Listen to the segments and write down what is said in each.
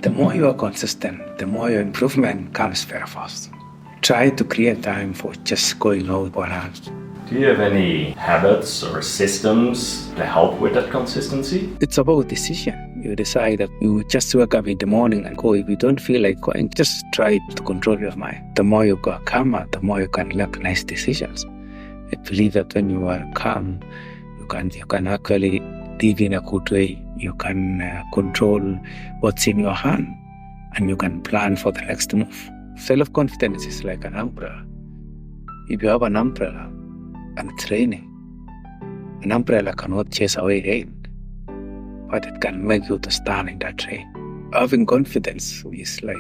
The more you are consistent, the more your improvement comes very fast. Try to create time for just going out for a run. Do you have any habits or systems to help with that consistency? It's about decision. You decide that you just wake up in the morning and go. If you don't feel like going, just try to control your mind. The more you go calmer, the more you can make nice decisions. I believe that when you are calm, you can actually live in a good way. You can control what's in your hand, and you can plan for the next move. Self-confidence is like an umbrella. If you have an umbrella and it's raining, an umbrella cannot chase away rain, but it can make you to stand in that rain. Having confidence is like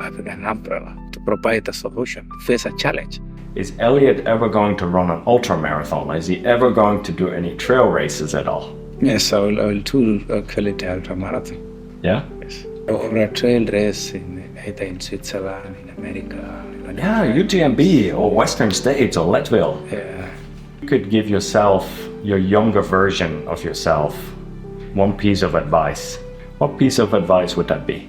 having an umbrella to provide a solution, face a challenge. Is Eliud ever going to run an ultra marathon? Is he ever going to do any trail races at all? Yes, I will do actually the ultra marathon. Yeah? Yes. Or a trail race either in Switzerland, in America. Yeah, UTMB or Western States or Leadville. Yeah. You could give yourself, your younger version of yourself, one piece of advice. What piece of advice would that be?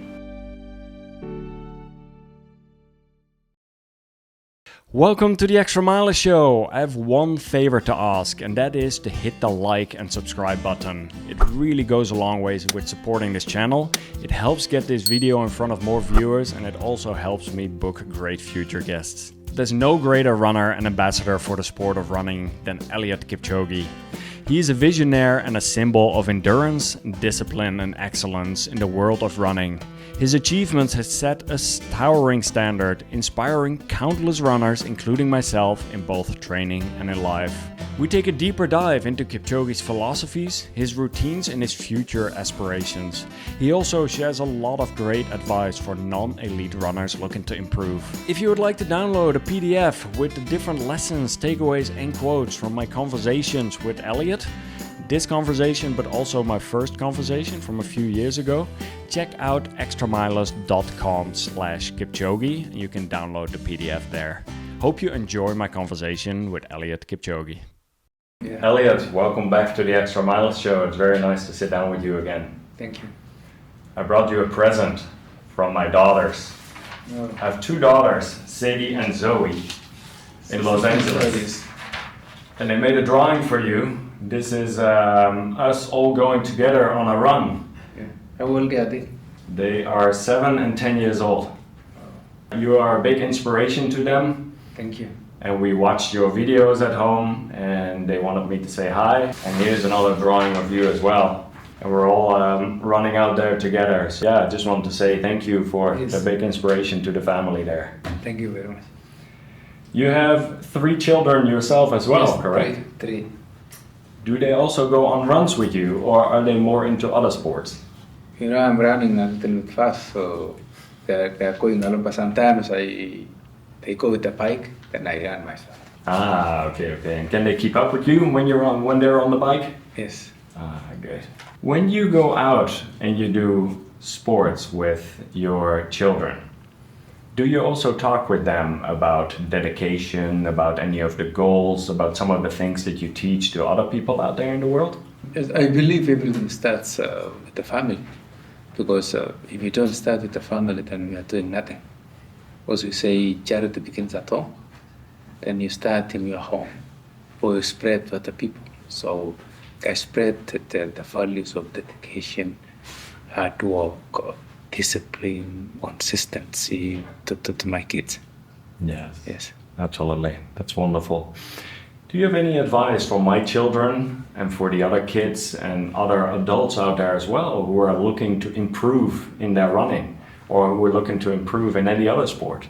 Welcome to the Extra Miler Show. I have one favor to ask, and that is to hit the like and subscribe button. It really goes a long way with supporting this channel. It helps get this video in front of more viewers, and it also helps me book great future guests. There's no greater runner and ambassador for the sport of running than Eliud Kipchoge. He is a visionary and a symbol of endurance, discipline, and excellence in the world of running. His achievements have set a towering standard, inspiring countless runners, including myself, in both training and in life. We take a deeper dive into Kipchoge's philosophies, his routines, and his future aspirations. He also shares a lot of great advice for non-elite runners looking to improve. If you would like to download a PDF with the different lessons, takeaways, and quotes from my conversations with Eliud, this conversation, but also my first conversation from a few years ago, check out extramiles.com/Kipchoge. You can download the PDF there. Hope you enjoy my conversation with Eliud Kipchoge. Yeah. Eliud, welcome back to the Extra Miles Show. It's very nice to sit down with you again. Thank you. I brought you a present from my daughters. Oh. I have two daughters, Sadie and Zoe, in Los Angeles. And they made a drawing for you. This is us all going together on a run. Yeah. How old are they? They are 7 and 10 years old. You are a big inspiration to them. Thank you. And we watched your videos at home, and they wanted me to say hi. And here's another drawing of you as well. And we're all running out there together. So yeah, I just want to say thank you for the big inspiration to the family there. Thank you very much. You have 3 children yourself as well, yes, correct? Three. Do they also go on runs with you, or are they more into other sports? You know, I'm running a little bit fast, so they're going along, but sometimes they go with the bike, then I run myself. Ah, okay. And can they keep up with you when they're on the bike? Yes. Ah, good. When you go out and you do sports with your children, do you also talk with them about dedication, about any of the goals, about some of the things that you teach to other people out there in the world? Yes, I believe everything starts with the family, because if you don't start with the family, then you are doing nothing. As we say, charity begins at home. Then you start in your home, or you spread to other people. So I spread the values of dedication, hard work, discipline, consistency to my kids. Yes, absolutely. That's wonderful. Do you have any advice for my children and for the other kids and other adults out there as well who are looking to improve in their running, or who are looking to improve in any other sport?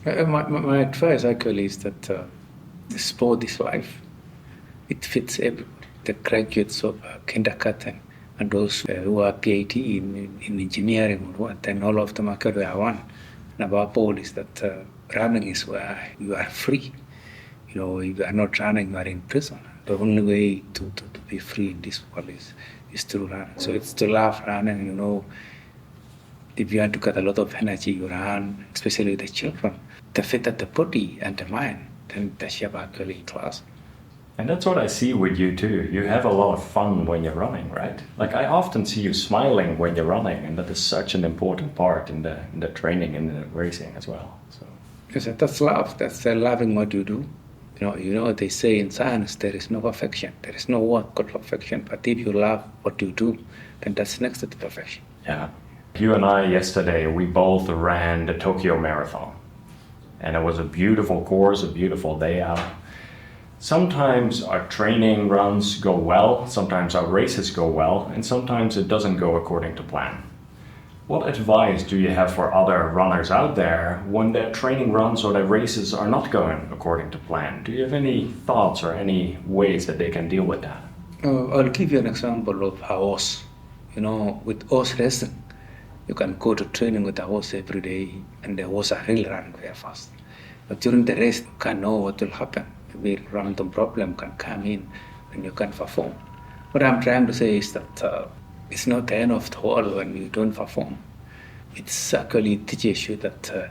My advice actually is that the sport is life. It fits everyone. The graduates of kindergarten and those who are PhD in engineering or what, and all of them are career one. And above all is that running is where you are free. You know, if you are not running, you are in prison. The only way to be free in this world is to run. So it's to love running, you know. If you want to get a lot of energy, you run, especially the children. The fit of the body and the mind, then the shape actually in class. And that's what I see with you too. You have a lot of fun when you're running, right? Like I often see you smiling when you're running, and that is such an important part in the training and the racing as well. So Yes, that's love. That's loving what you do. They say in science there is no perfection. There is no word called perfection. But if you love what you do, then that's next to perfection. yeah, you and I yesterday we both ran the Tokyo Marathon, and it was a beautiful course, a beautiful day out. Sometimes our training runs go well, sometimes our races go well, and sometimes it doesn't go according to plan. What advice do you have for other runners out there when their training runs or their races are not going according to plan? Do you have any thoughts or any ways that they can deal with that? I'll give you an example of a horse. With horse racing, you can go to training with a horse every day, and the horse will run very fast. But during the race, you can't know what will happen. Maybe random problem can come in, and you can't perform. What I'm trying to say is that it's not the end of the world when you don't perform. It's actually teaches you that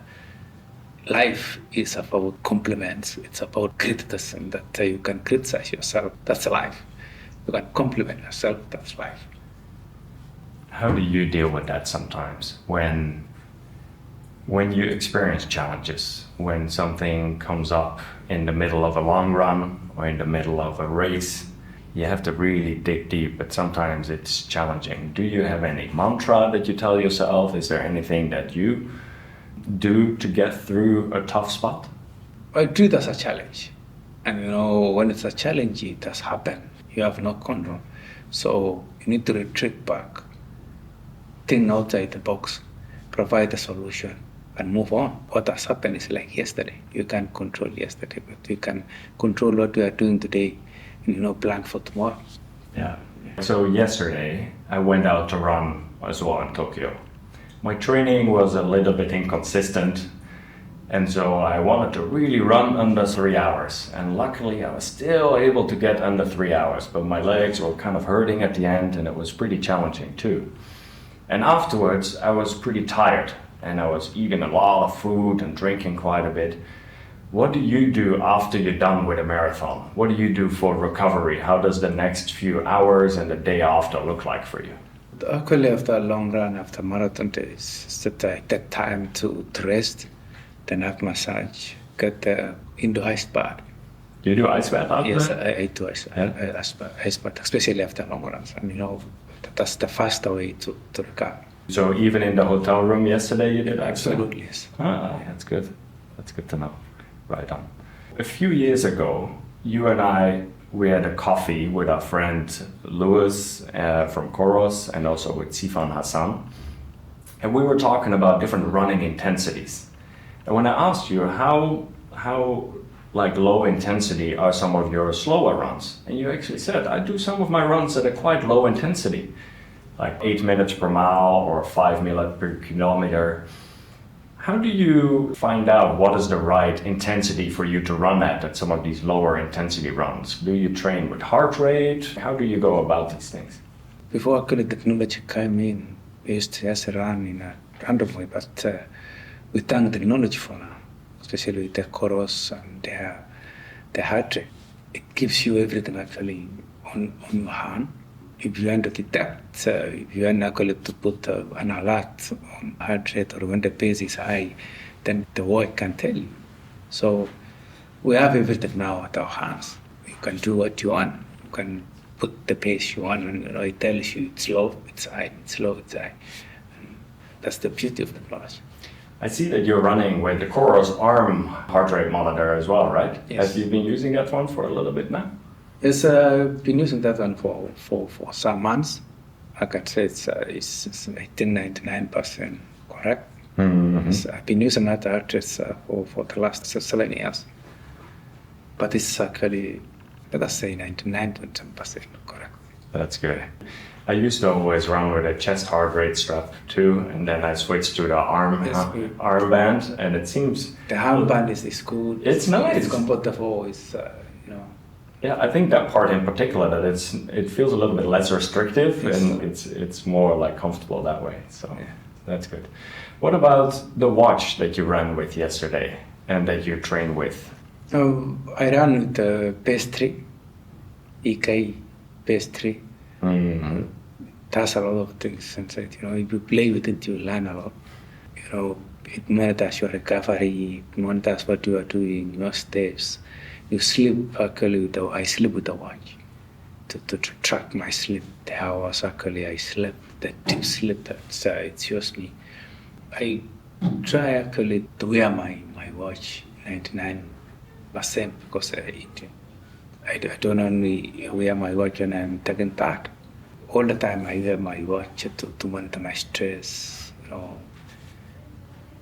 life is about compliments. It's about criticism, that you can criticize yourself. That's life. You can compliment yourself. That's life. How do you deal with that sometimes when you experience challenges, when something comes up in the middle of a long run or in the middle of a race? You have to really dig deep, but sometimes it's challenging. Do you have any mantra that you tell yourself? Is there anything that you do to get through a tough spot? I treat it as a challenge. And when it's a challenge, it does happen. You have no control. So you need to retreat back, think outside the box, provide a solution, and move on. What has happened is like yesterday. You can't control yesterday, but you can control what we are doing today. Plan for tomorrow. Yeah. So yesterday I went out to run as well in Tokyo. My training was a little bit inconsistent, and so I wanted to really run under 3 hours. And luckily I was still able to get under 3 hours, but my legs were kind of hurting at the end, and it was pretty challenging too. And afterwards I was pretty tired, and I was eating a lot of food and drinking quite a bit. What do you do after you're done with a marathon? What do you do for recovery? How does the next few hours and the day after look like for you? Actually, after a long run, after marathon days, that I take time to rest, then have massage, get into ice bath. Do you do ice bath after? Yes, I do ice bath, especially after long runs. And that's the faster way to recover. So even in the hotel room yesterday you did ice bath? Absolutely, yes. Ah, that's good. That's good to know. Right on. A few years ago, you and I, we had a coffee with our friend Louis from Koros, and also with Sifan Hassan. And we were talking about different running intensities. And when I asked you how like low intensity are some of your slower runs, and you actually said, I do some of my runs at a quite low intensity, like 8 minutes per mile or 5 minutes per kilometer. How do you find out what is the right intensity for you to run at some of these lower intensity runs? Do you train with heart rate? How do you go about these things? Before actually technology came in, we used to just run in a random way, but we thank the technology for now, especially with the Koros and the heart rate. It gives you everything actually on your hand. If you want to detect, if you want actually to put an alert on heart rate or when the pace is high, then the watch can tell you. So we have everything now at our hands. You can do what you want. You can put the pace you want, and it tells you it's low, it's high, it's low, it's high. And that's the beauty of technology. I see that you're running with the Koros arm heart rate monitor as well, right? Yes. Have you been using that one for a little bit now? Yes, I've been using that one for some months. I can say it's 99% correct. Mm-hmm. So I've been using that heart rate for the last 7 years. But it's actually, let us say, 99% correct. That's good. I used to always run with a chest heart rate strap too, and then I switched to the armband, and it seems... The armband is good. It's nice. It's comfortable. It's, Yeah, I think that part in particular, that it feels a little bit less restrictive, yes. And it's more like comfortable that way. So yeah, that's good. What about the watch that you ran with yesterday and that you train with? I ran with the Pace 3. EK, pastry. That's a lot of things inside. If you play with it, you learn a lot. It monitors your recovery, it monitors what you are doing, your steps. You sleep actually I sleep with a watch to track my sleep, the hours actually I slept, the deep sleep that it shows me. I try actually to wear my watch 99% because I don't only wear my watch when I'm taking part. All the time I wear my watch to monitor my stress.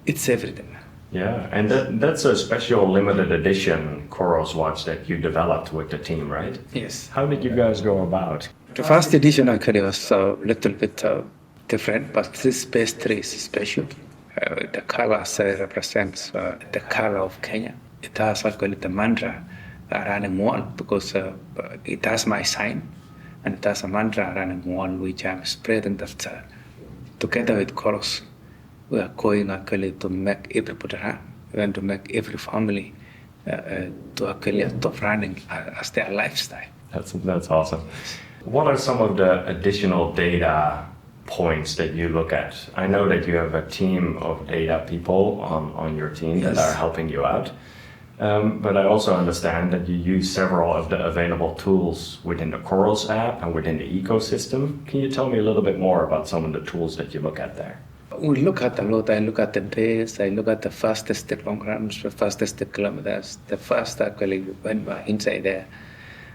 It's everything. Yeah, and that's a special limited edition Coros watch that you developed with the team, right? Yes. How did you guys go about? The first edition actually was a little bit different, but this pastry is special. The colors represents the color of Kenya. It has actually the mantra running wall because it has my sign, and it has a mantra running wall which I'm spreading that together with Coros. We are going actually to make everybody run. We want to make every family to actually adopt running as their lifestyle. That's awesome. What are some of the additional data points that you look at? I know that you have a team of data people on your team that are helping you out. But I also understand that you use several of the available tools within the Coros app and within the ecosystem. Can you tell me a little bit more about some of the tools that you look at there? We look at a lot. I look at the pace, I look at the fastest long runs, the fastest kilometers, the fast actually when we're inside there.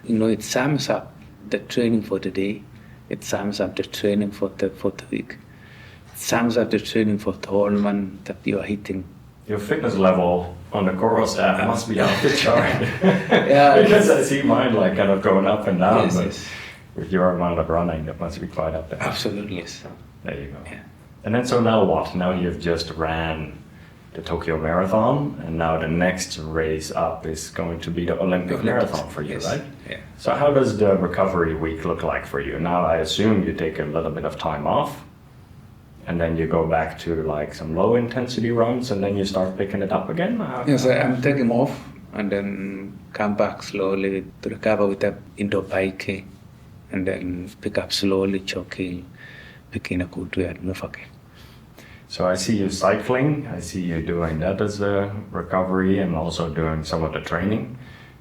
It sums up the training for the day, it sums up the training for the week, it sums up the training for the whole month that you are hitting. Your fitness level on the Coros app must be off the chart. Yeah, because I see mine kind of going up and down, but yes. with your amount of running, that must be quite up there. Absolutely, yes. There you go. Yeah. And then so now what? Now you've just ran the Tokyo Marathon, and now the next race up is going to be the Olympic Marathon for you, yes. right? Yeah. So how does the recovery week look like for you? Now I assume you take a little bit of time off, and then you go back to like some low intensity runs, and then you start picking it up again? Yes, I'm taking off and then come back slowly to recover with the indoor biking, and then pick up slowly, jogging, picking a good way and move again. So I see you cycling, I see you doing that as a recovery and also doing some of the training.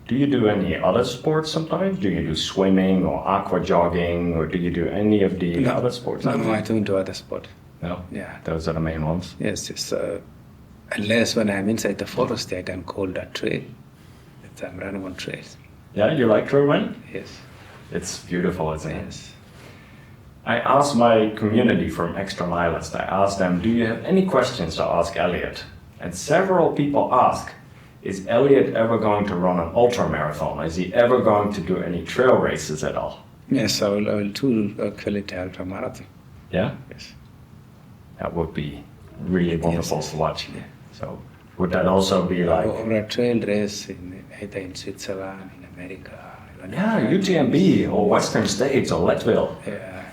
Do you do any other sports sometimes? Do you do swimming or aqua jogging, or do you do any of the other sports? No, I don't do other sport. No? Yeah. Those are the main ones? Yes, it's, unless when I'm inside the forest, I can call that trail. I'm running on trails. Yeah, you like trail running? Yes. It's beautiful, isn't it? Yes. I asked my community from Extra Milist, I asked them, do you have any questions to ask Eliud? And several people ask, is Eliud ever going to run an ultra marathon? Is he ever going to do any trail races at all? Yes, I will do actually the ultra marathon. Yeah? Yes. That would be really wonderful Yes. to watch. Yeah. So would that also be like... Or a trail race either in Switzerland, in America. Yeah, UTMB or Western States or Leadville. Yeah.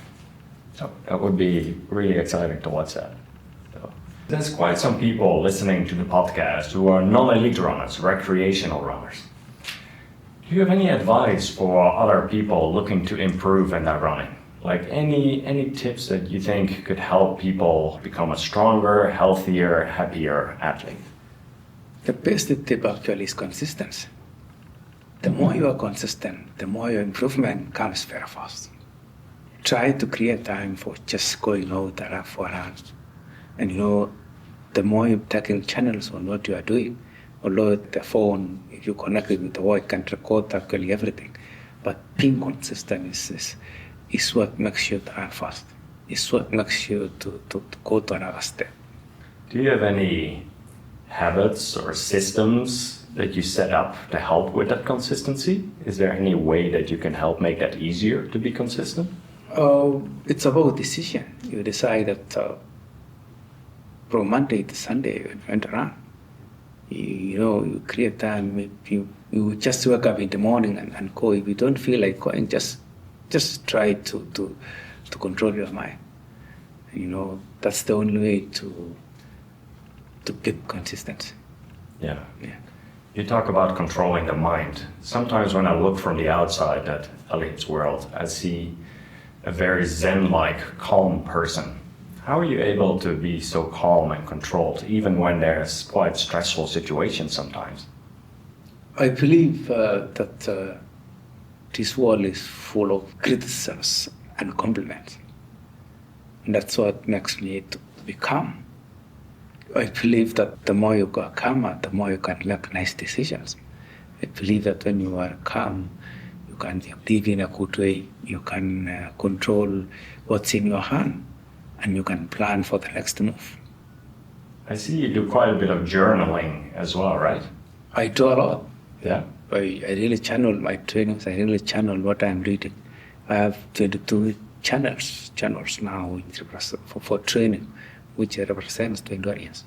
So that would be really exciting to watch that. So, there's quite some people listening to the podcast who are non-elite runners, recreational runners. Do you have any advice for other people looking to improve in their running? Like any tips that you think could help people become a stronger, healthier, happier athlete? The best tip actually is consistency. The more you are consistent, the more your improvement comes very fast. Try to create time for just going out for a run. And the more you're taking channels on what you are doing, although the phone, if you connect it with the watch, can record actually everything. But being consistent is what makes you run fast. It's what makes you to go to another step. Do you have any habits or systems that you set up to help with that consistency? Is there any way that you can help make that easier to be consistent? It's about decision. You decide that from Monday to Sunday you went to run. You create time. You just wake up in the morning and go. If you don't feel like going, just try to control your mind. That's the only way to keep consistency. Yeah. Yeah. You talk about controlling the mind. Sometimes when I look from the outside, that Eliud's world. I see a very zen-like, calm person. How are you able to be so calm and controlled, even when there's quite stressful situations sometimes? I believe that this world is full of criticisms and compliments. And that's what makes me to be calm. I believe that the more you are calmer, the more you can make nice decisions. I believe that when you are calm, you can live in a good way. You can control what's in your hand, and you can plan for the next move. I see you do quite a bit of journaling as well, right? I do a lot. Yeah. I really channel my trainings. I really channel what I'm reading. I have 22 channels now for training, which represents 21 years.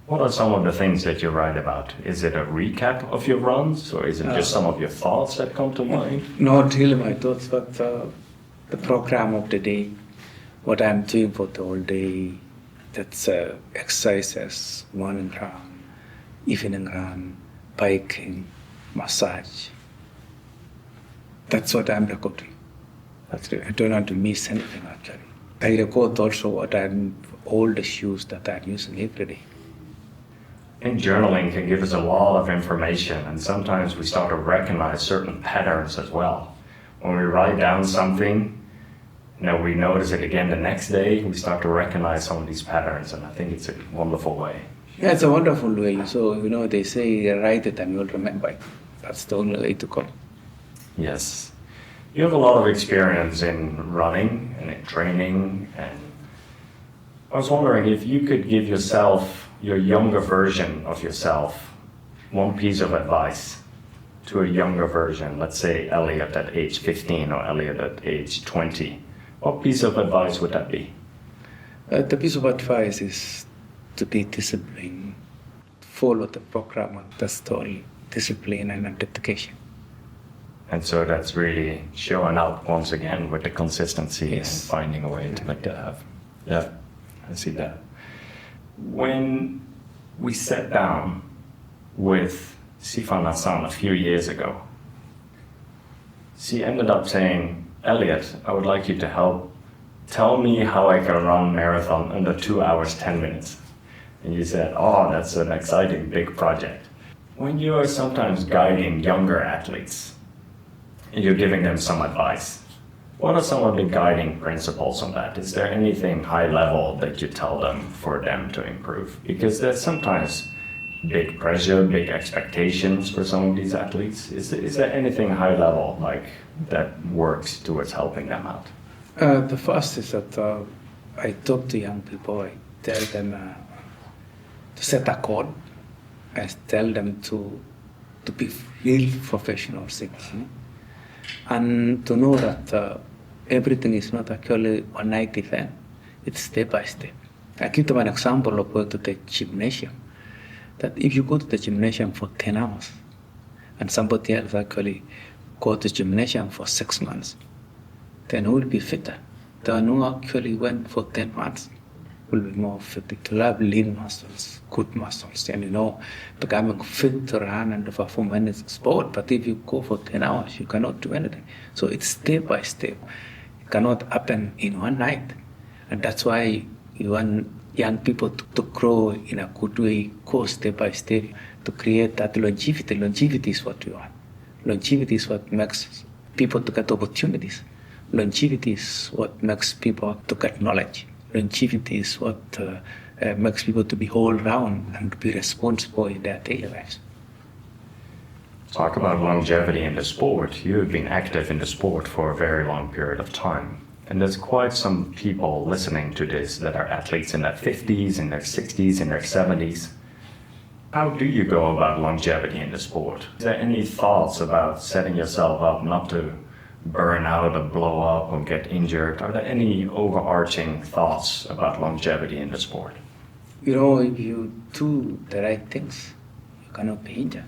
What are some of the things that you write about? Is it a recap of your runs, or is it just some of your thoughts that come to mind? Not really my thoughts, but the program of the day, what I'm doing for the whole day. That's exercises, morning run, evening run, biking, massage. That's what I'm recording. I don't want to miss anything actually. I record also all the shoes that I'm using every day. I think journaling can give us a lot of information, and sometimes we start to recognize certain patterns as well. When we write down something, we notice it again the next day, we start to recognize some of these patterns, and I think it's a wonderful way. Yeah, it's a wonderful way. So, they say write it and you'll remember it. That's the only way to go. Yes. You have a lot of experience in running and in training, and I was wondering if you could give yourself, your younger version of yourself, one piece of advice to a younger version, let's say Eliud at age 15 or Eliud at age 20. What piece of advice would that be? The piece of advice is to be disciplined, follow the program of the story, discipline and dedication. And so that's really showing out once again with the consistency. Yes. And finding a way to make that happen. Yeah, I see that. When we sat down with Sifan Hassan a few years ago, she ended up saying, Eliud, I would like you to help tell me how I can run a marathon under 2 hours, 10 minutes. And you said, oh, that's an exciting big project. When you are sometimes guiding younger athletes and you're giving them some advice, what are some of the guiding principles on that? Is there anything high level that you tell them for them to improve? Because there's sometimes big pressure, big expectations for some of these athletes. Is there anything high level like that works towards helping them out? The first is that I talk to young people. I tell them to set a goal. I tell them to be real professionals, and to know that everything is not actually one night event. It's step by step. I give them an example of going to the gymnasium. That if you go to the gymnasium for 10 hours and somebody else actually go to the gymnasium for 6 months, then who will be fitter? The one who actually went for 10 months will be more fit. To have lean muscles, good muscles, and becoming fit to run and perform any sport. But if you go for 10 hours, you cannot do anything. So it's step by step. It cannot happen in one night. And that's why you want young people to grow in a good way, go step by step, to create that longevity. Longevity is what we want. Longevity is what makes people to get opportunities. Longevity is what makes people to get knowledge. Longevity is what makes people to be all round and to be responsible in their daily lives. Talk about longevity in the sport. You've been active in the sport for a very long period of time. And there's quite some people listening to this that are athletes in their 50s, in their 60s, in their 70s. How do you go about longevity in the sport? Is there any thoughts about setting yourself up not to burn out or blow up or get injured? Are there any overarching thoughts about longevity in the sport? If you do the right things, you cannot be injured.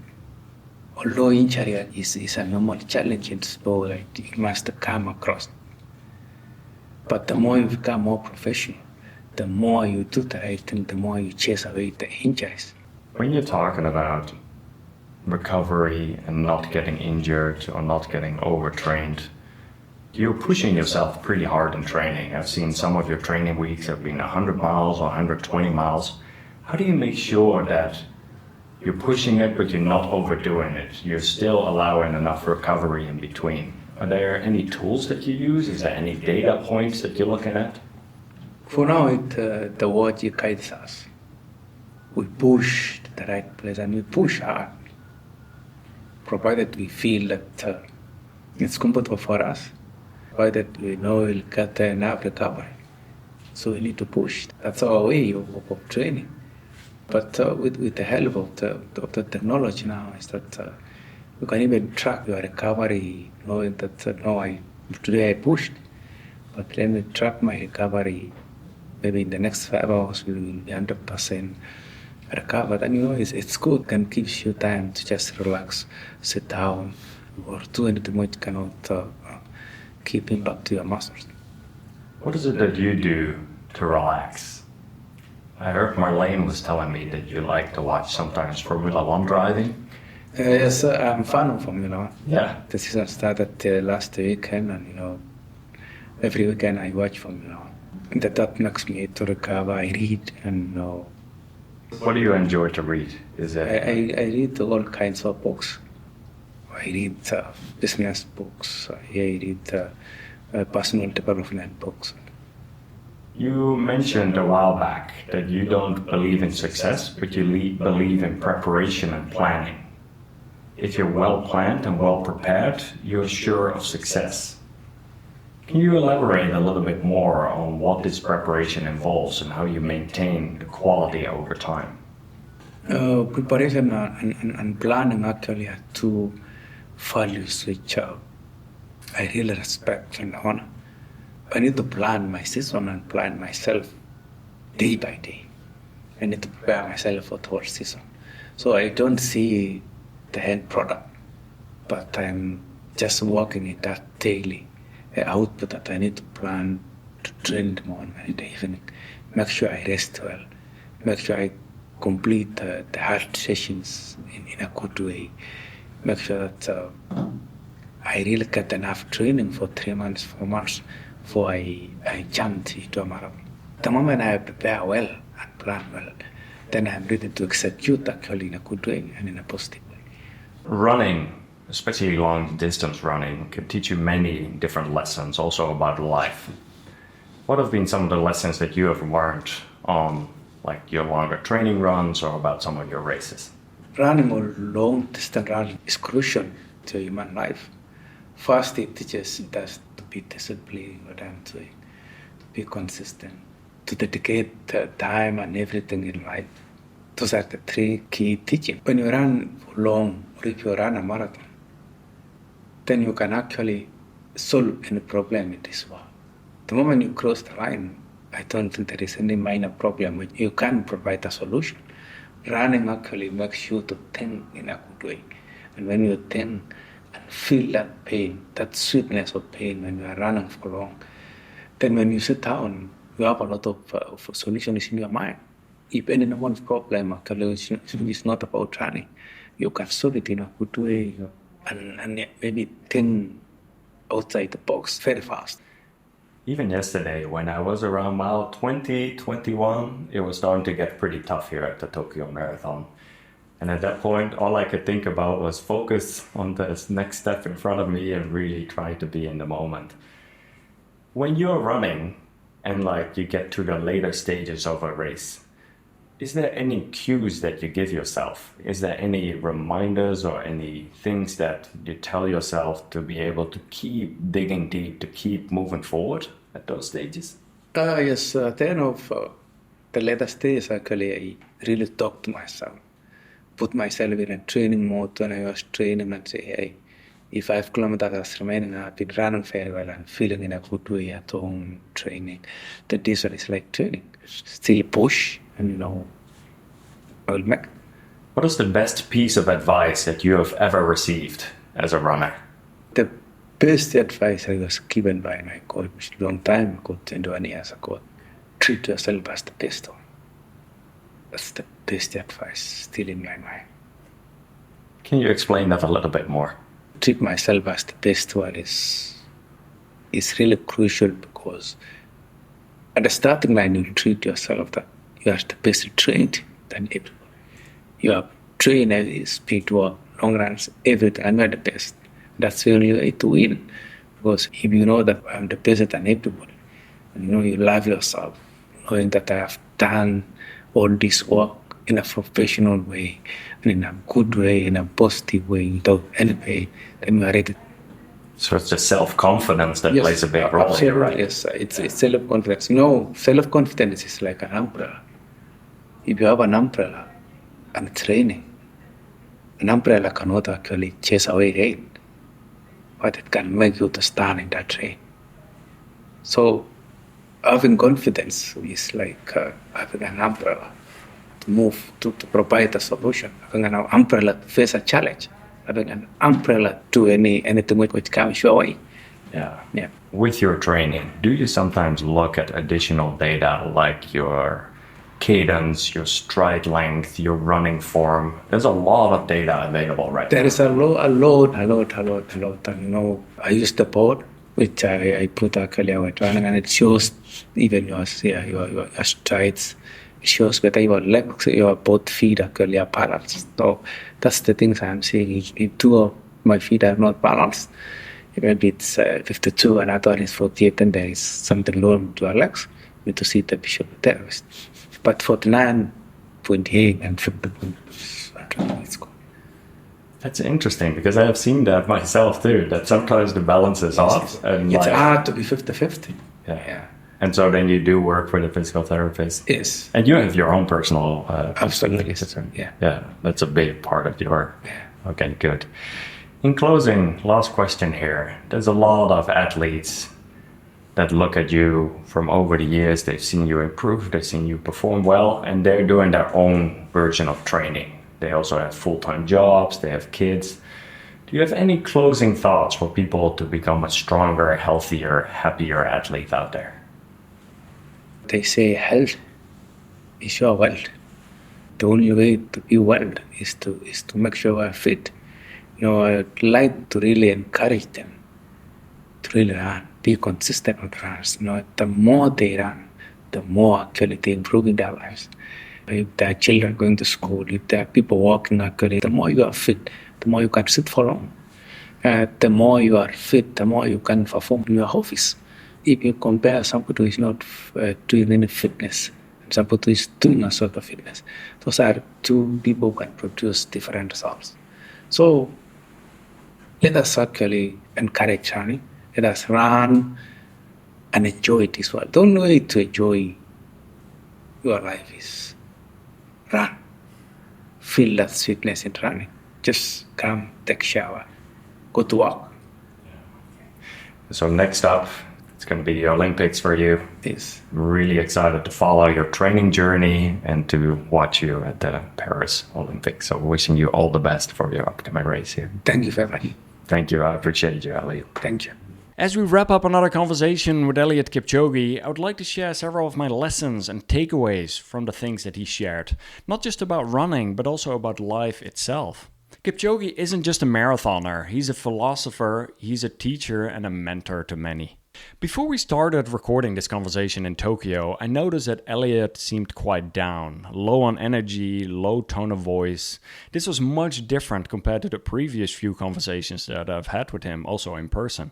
Although injury is a normal challenge in sport, it must come across. But the more you become more professional, the more you do the right thing, the more you chase away the injuries. When you're talking about recovery and not getting injured or not getting overtrained, you're pushing yourself pretty hard in training. I've seen some of your training weeks have been 100 miles or 120 miles. How do you make sure that you're pushing it, but you're not overdoing it? You're still allowing enough recovery in between. Are there any tools that you use? Is there any data points that you're looking at? For now, the word guides us. We push to the right place and we push hard, provided we feel that it's comfortable for us, provided we know we'll get enough recovery. So we need to push. That's our way of training. But with the help of the technology now, is that you can even track your recovery, knowing that today I pushed, but let me track my recovery. Maybe in the next 5 hours we will be 100% recovered. And it's good, and gives you time to just relax, sit down, or do anything which cannot keep impact to your muscles. What is it that you do to relax? I heard Marlene was telling me that you like to watch sometimes Formula One driving. Yes, I'm a fan of Formula One. Yeah. The season started last weekend, and every weekend I watch Formula One. That makes me to recover. I read, and What do you enjoy to read? Is it? I read all kinds of books. I read business books. I read personal development books. You mentioned a while back that you don't believe in success, but you believe in preparation and planning. If you're well planned and well prepared, you're sure of success. Can you elaborate a little bit more on what this preparation involves and how you maintain the quality over time? Preparation and planning actually are two values which I really respect and honor. I need to plan my season and plan myself day by day. I need to prepare myself for the whole season. So I don't see the end product, but I'm just working in that daily output that I need to plan to train in the morning and in the evening. Make sure I rest well. Make sure I complete the hard sessions in a good way. Make sure that I really get enough training for 3 months, 4 months before I jumped into a marathon. The moment I prepare well and plan well, then I'm ready to execute actually in a good way and in a positive way. Running, especially long distance running, can teach you many different lessons also about life. What have been some of the lessons that you have learned on like your longer training runs or about some of your races? Running or long distance running is crucial to human life. First, it teaches us to be disciplined, to be consistent, to dedicate time and everything in life. Those are the 3 key teachings. When you run for long, or if you run a marathon, then you can actually solve any problem in this world. The moment you cross the line, I don't think there is any minor problem which you can provide a solution. Running actually makes you to think in a good way. And when you think and feel that pain, that sweetness of pain when you are running for long, then when you sit down, you have a lot of solutions in your mind. If anyone's problem actually is not about running, you can solve it in a good way and maybe think outside the box very fast. Even yesterday, when I was around mile 20, 21, it was starting to get pretty tough here at the Tokyo Marathon. And at that point, all I could think about was focus on this next step in front of me and really try to be in the moment. When you're running and like you get to the later stages of a race, is there any cues that you give yourself? Is there any reminders or any things that you tell yourself to be able to keep digging deep, to keep moving forward at those stages? Yes, at the end of the later stages, actually, I really talk to myself, put myself in a training mode when I was training and say, hey, if 5 kilometers remaining, I've been running very well and feeling in a good way at home, training. That this one is like training. Still push, and I'll make. What is the best piece of advice that you have ever received as a runner? The best advice I was given by my coach a long time ago, 20 years ago, treat yourself as the best one. That's the best advice still in my mind. Can you explain that a little bit more? Treat myself as the best one is really crucial, because at the starting line, you treat yourself that you are the best trained than everyone. You are trained at speed work, long runs, everything, and you are the best. That's where you need to win. Because if you know that I'm the best than everybody, and you love yourself, knowing that I have done all this work in a professional way, and in a good way, in a positive way, without any pain, then you are ready. So it's the self-confidence that plays a big role here, right? Yes, it's self-confidence. Self-confidence is like an umbrella. If you have an umbrella and it's raining, an umbrella cannot actually chase away rain, but it can make you to stand in that rain. So having confidence is like having an umbrella to move, to provide a solution, having an umbrella to face a challenge, having an umbrella to anything which comes your way. Yeah. With your training, do you sometimes look at additional data like your cadence, your stride length, your running form? There's a lot of data available right now. There is a lot. And, I use the board, which I put actually our training, and it shows even your strides. It shows whether your legs, your both feet actually are balanced. So that's the things I'm seeing. If two of my feet are not balanced, maybe it's 52 and other one is 48, and there is something wrong with your legs. You need to see the visual therapist. But 49.8 and 50, it's good. That's interesting, because I have seen that myself too, that sometimes the balance is off. And it's hard to be 50-50. Yeah. And so then you do work with a physical therapist? Yes. And you have your own personal... Absolutely. Yeah, that's a big part of your... Yeah. Okay, good. In closing, last question here. There's a lot of athletes that look at you from over the years. They've seen you improve, they've seen you perform well, and they're doing their own version of training. They also have full-time jobs, they have kids. Do you have any closing thoughts for people to become a stronger, healthier, happier athlete out there? They say health is your wealth. The only way to be well is to make sure you are fit. I'd like to really encourage them to really run, be consistent with runs. The more they run, the more actually they improve in their lives. If there are children going to school, if there are people walking actually, the more you are fit, the more you can sit for long. The more you are fit, the more you can perform in your office. If you compare somebody who is not doing any fitness and somebody who is doing a sort of fitness, those are two people who can produce different results. So let us actually encourage running. Let us run and enjoy this world. The only way to enjoy your life is run. Feel that sweetness in running. Just come, take a shower, go to work. So next up, it's going to be the Olympics for you. Yes. I'm really excited to follow your training journey and to watch you at the Paris Olympics. So wishing you all the best for your upcoming race here. Thank you very much. Thank you. I appreciate you, Eliud. Thank you. As we wrap up another conversation with Eliud Kipchoge, I would like to share several of my lessons and takeaways from the things that he shared. Not just about running, but also about life itself. Kipchoge isn't just a marathoner, he's a philosopher, he's a teacher and a mentor to many. Before we started recording this conversation in Tokyo, I noticed that Eliud seemed quite down, low on energy, low tone of voice. This was much different compared to the previous few conversations that I've had with him, also in person.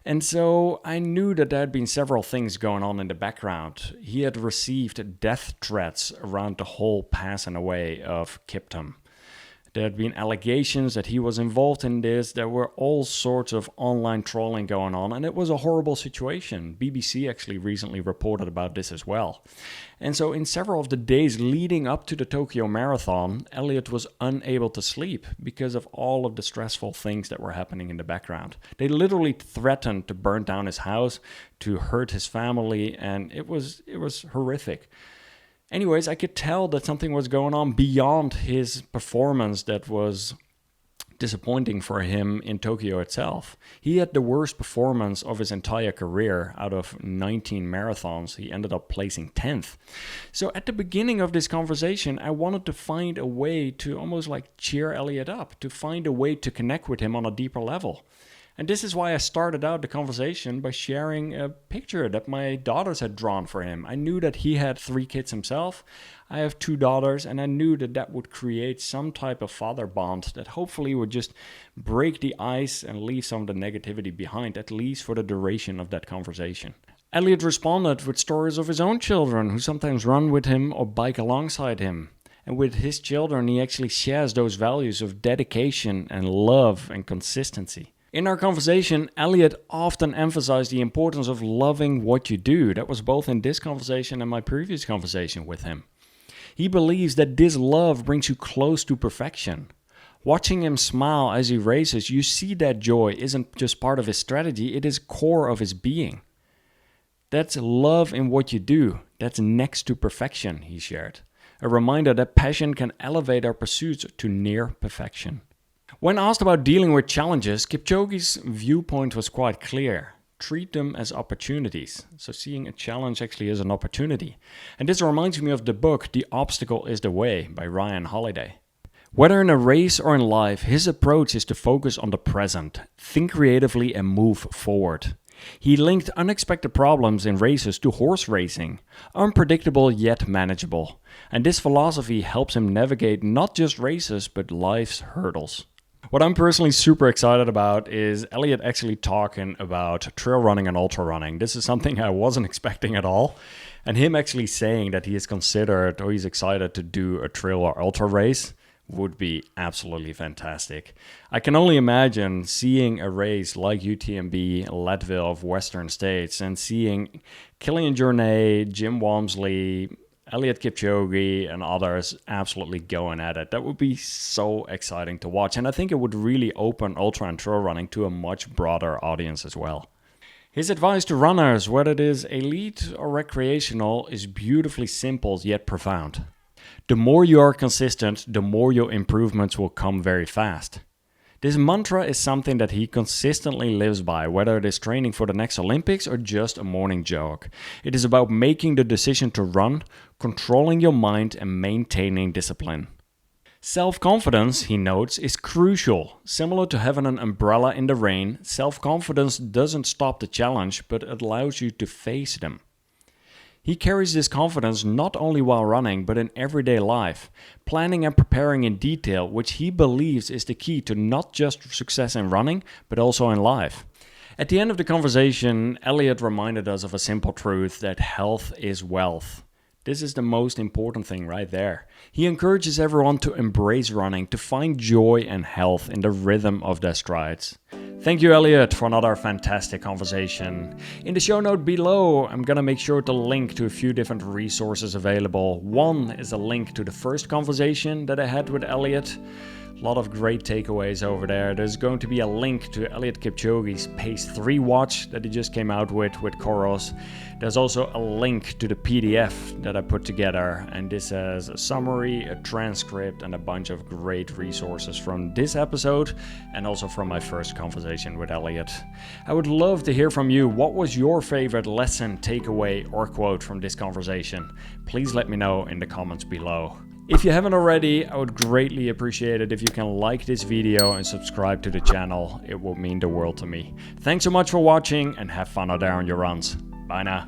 And so I knew that there had been several things going on in the background. He had received death threats around the whole passing away of Kiptum. There had been allegations that he was involved in this. There were all sorts of online trolling going on, and it was a horrible situation. BBC actually recently reported about this as well. And so in several of the days leading up to the Tokyo Marathon, Eliud was unable to sleep because of all of the stressful things that were happening in the background. They literally threatened to burn down his house, to hurt his family, and it was horrific. Anyways, I could tell that something was going on beyond his performance that was disappointing for him in Tokyo itself. He had the worst performance of his entire career. Out of 19 marathons, he ended up placing 10th. So at the beginning of this conversation, I wanted to find a way to almost like cheer Eliud up, to find a way to connect with him on a deeper level. And this is why I started out the conversation by sharing a picture that my daughters had drawn for him. I knew that he had 3 kids himself. I have 2 daughters, and I knew that that would create some type of father bond that hopefully would just break the ice and leave some of the negativity behind, at least for the duration of that conversation. Eliud responded with stories of his own children who sometimes run with him or bike alongside him. And with his children, he actually shares those values of dedication and love and consistency. In our conversation, Eliud often emphasized the importance of loving what you do. That was both in this conversation and my previous conversation with him. He believes that this love brings you close to perfection. Watching him smile as he races, you see that joy isn't just part of his strategy, it is core of his being. That's love in what you do. That's next to perfection, he shared. A reminder that passion can elevate our pursuits to near perfection. When asked about dealing with challenges, Kipchoge's viewpoint was quite clear. Treat them as opportunities. So seeing a challenge actually is an opportunity. And this reminds me of the book The Obstacle is the Way by Ryan Holiday. Whether in a race or in life, his approach is to focus on the present, think creatively and move forward. He linked unexpected problems in races to horse racing, unpredictable yet manageable. And this philosophy helps him navigate not just races but life's hurdles. What I'm personally super excited about is Eliud actually talking about trail running and ultra running. This is something I wasn't expecting at all. And him actually saying that he is considered or he's excited to do a trail or ultra race would be absolutely fantastic. I can only imagine seeing a race like UTMB Leadville of Western States and seeing Kilian Jornet, Jim Walmsley, Eliud Kipchoge and others absolutely going at it. That would be so exciting to watch. And I think it would really open ultra and trail running to a much broader audience as well. His advice to runners, whether it is elite or recreational, is beautifully simple yet profound. The more you are consistent, the more your improvements will come very fast. This mantra is something that he consistently lives by, whether it is training for the next Olympics or just a morning jog. It is about making the decision to run, controlling your mind and maintaining discipline. Self-confidence, he notes, is crucial. Similar to having an umbrella in the rain, self-confidence doesn't stop the challenge, but it allows you to face them. He carries this confidence not only while running, but in everyday life, planning and preparing in detail, which he believes is the key to not just success in running, but also in life. At the end of the conversation, Eliud reminded us of a simple truth that health is wealth. This is the most important thing right there. He encourages everyone to embrace running, to find joy and health in the rhythm of their strides. Thank you, Eliud, for another fantastic conversation. In the show note below, I'm gonna make sure to link to a few different resources available. One is a link to the first conversation that I had with Eliud. A lot of great takeaways over there. There's going to be a link to Eliud Kipchoge's Pace 3 watch that he just came out with Coros. There's also a link to the PDF that I put together, and this has a summary, a transcript, and a bunch of great resources from this episode and also from my first conversation with Eliud. I would love to hear from you. What was your favorite lesson, takeaway, or quote from this conversation? Please let me know in the comments below. If you haven't already, I would greatly appreciate it if you can like this video and subscribe to the channel. It will mean the world to me. Thanks so much for watching and have fun out there on your runs. Bye now.